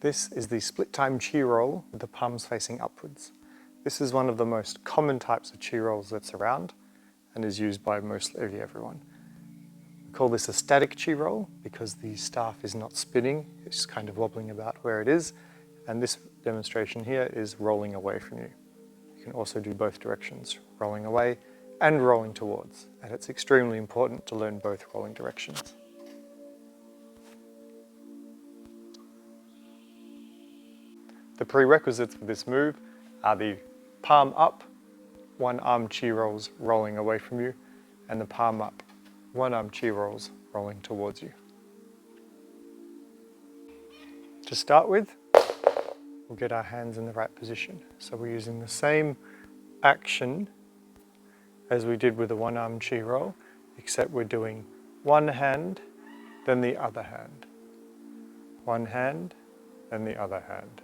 This is the split time chi roll with the palms facing upwards. This is one of the most common types of chi rolls that's around and is used by mostly everyone. We call this a static chi roll because the staff is not spinning, it's kind of wobbling about where it is, and this demonstration here is rolling away from you. You can also do both directions, rolling away and rolling towards, and it's extremely important to learn both rolling directions. The prerequisites for this move are the palm up, one arm chi rolls rolling away from you, and the palm up, one arm chi rolls rolling towards you. To start with, we'll get our hands in the right position. So we're using the same action as we did with the one arm chi roll, except we're doing one hand, then the other hand. One hand, then the other hand.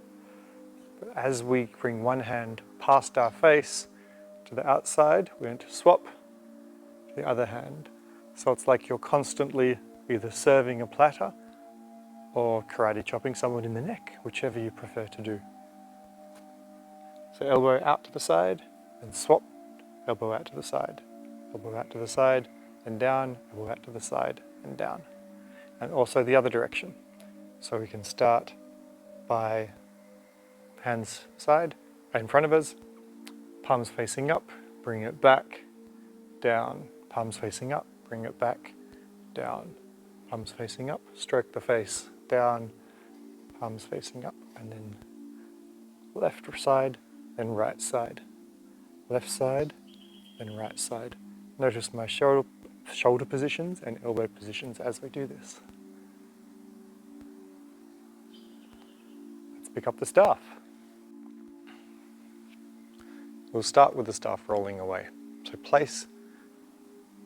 But as we bring one hand past our face to the outside, we're going to swap to the other hand. So it's like you're constantly either serving a platter or karate chopping someone in the neck, whichever you prefer to do. So elbow out to the side, and swap, elbow out to the side, elbow out to the side, and down, elbow out to the side, and down. And also the other direction. So we can start by hands side, in front of us, palms facing up, bring it back, down, palms facing up, bring it back, down, palms facing up, stroke the face, down, palms facing up, and then left side, then right side, left side, then right side. Notice my shoulder positions and elbow positions as we do this. Let's pick up the staff. We'll start with the staff rolling away. So place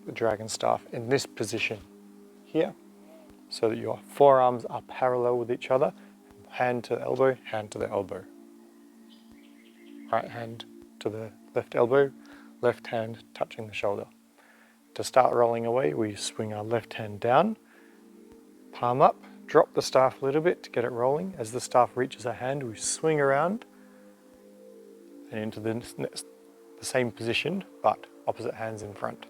the Dragonstaff in this position here so that your forearms are parallel with each other. Hand to the elbow, hand to the elbow. Right hand to the left elbow, left hand touching the shoulder. To start rolling away, we swing our left hand down, palm up, drop the staff a little bit to get it rolling. As the staff reaches our hand, we swing around and into the same position, but opposite hands in front.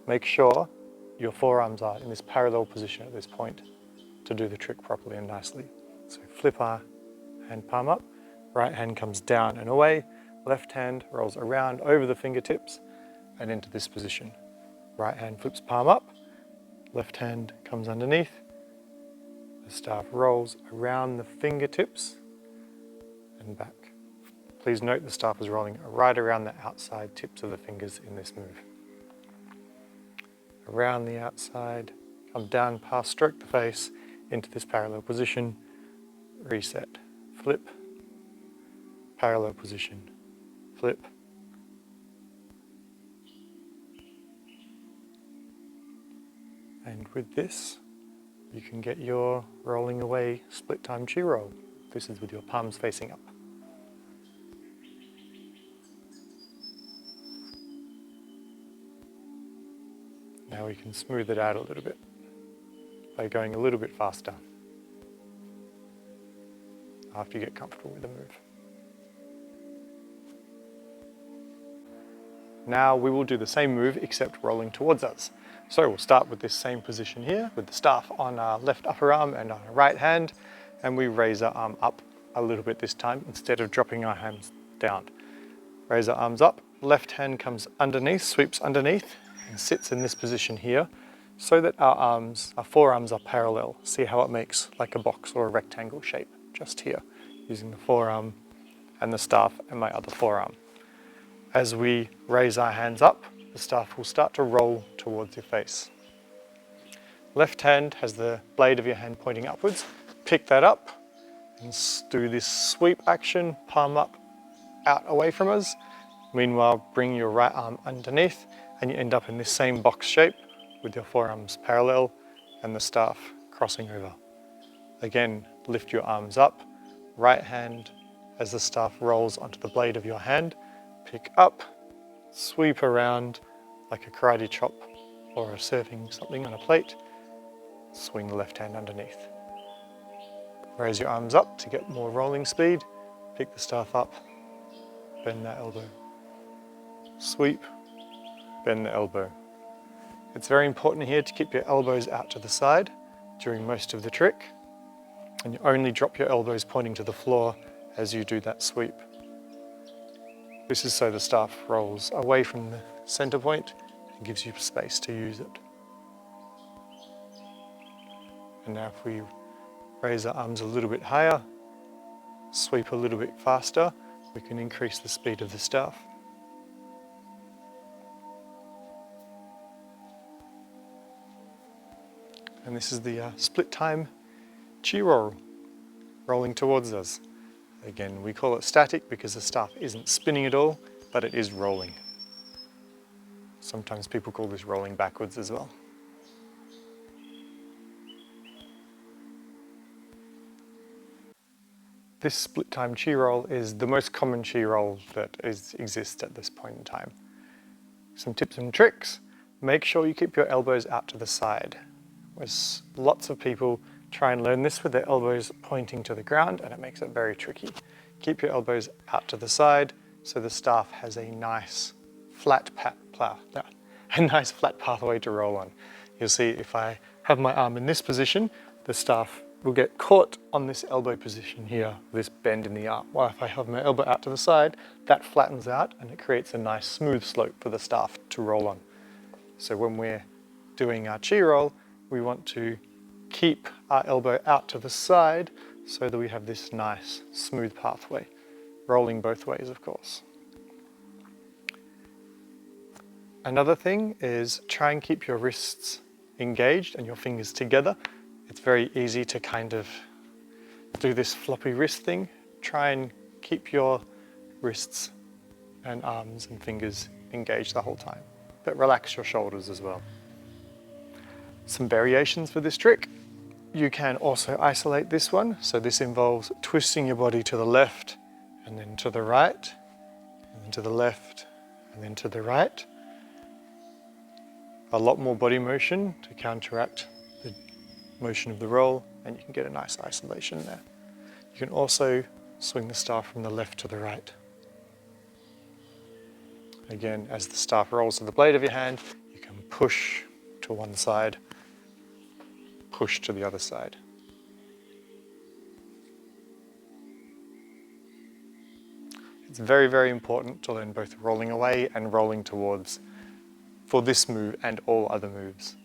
Make sure your forearms are in this parallel position at this point to do the trick properly and nicely. So flip our hand palm up, right hand comes down and away, left hand rolls around over the fingertips and into this position. Right hand flips palm up, left hand comes underneath, the staff rolls around the fingertips and back. Please note the staff is rolling right around the outside tips of the fingers in this move. Around the outside, come down past, stroke the face into this parallel position, reset, flip, parallel position, flip, and with this you can get your rolling away split time chi roll. This is with your palms facing up. Now we can smooth it out a little bit by going a little bit faster after you get comfortable with the move. Now we will do the same move except rolling towards us. So we'll start with this same position here with the staff on our left upper arm and on our right hand, and we raise our arm up a little bit this time instead of dropping our hands down. Raise our arms up, left hand comes underneath, sweeps underneath, and sits in this position here so that our forearms are parallel. See how it makes like a box or a rectangle shape just here, using the forearm and the staff and my other forearm. As we raise our hands up, the staff will start to roll towards your face. Left hand has the blade of your hand pointing upwards. Pick that up and do this sweep action, palm up, out away from us. Meanwhile, bring your right arm underneath and you end up in this same box shape with your forearms parallel and the staff crossing over. Again, lift your arms up, right hand as the staff rolls onto the blade of your hand, pick up, sweep around like a karate chop or serving something on a plate, swing the left hand underneath. Raise your arms up to get more rolling speed. Pick the staff up, bend that elbow. Sweep, bend the elbow. It's very important here to keep your elbows out to the side during most of the trick, and you only drop your elbows pointing to the floor as you do that sweep. This is so the staff rolls away from the center point and gives you space to use it. And now if we raise our arms a little bit higher, sweep a little bit faster, we can increase the speed of the staff. And this is the split time chi roll, rolling towards us. Again, we call it static because the staff isn't spinning at all, but it is rolling. Sometimes people call this rolling backwards as well. This split time chi roll is the most common chi roll that exists at this point in time. Some tips and tricks: make sure you keep your elbows out to the side. There's lots of people try and learn this with their elbows pointing to the ground, and it makes it very tricky. Keep your elbows out to the side so the staff has a nice flat pathway to roll on. You'll see if I have my arm in this position, the staff will get caught on this elbow position here, this bend in the arm. While if I have my elbow out to the side, that flattens out and it creates a nice smooth slope for the staff to roll on. So when we're doing our chi roll, we want to keep our elbow out to the side so that we have this nice smooth pathway, rolling both ways, of course. Another thing is try and keep your wrists engaged and your fingers together. It's very easy to kind of do this floppy wrist thing. Try and keep your wrists and arms and fingers engaged the whole time, but relax your shoulders as well. Some variations for this trick. You can also isolate this one. So this involves twisting your body to the left and then to the right, and then to the left and then to the right. A lot more body motion to counteract the motion of the roll, and you can get a nice isolation there. You can also swing the staff from the left to the right. Again, as the staff rolls to the blade of your hand, you can push to one side, push to the other side. It's very, very important to learn both rolling away and rolling towards for this move and all other moves.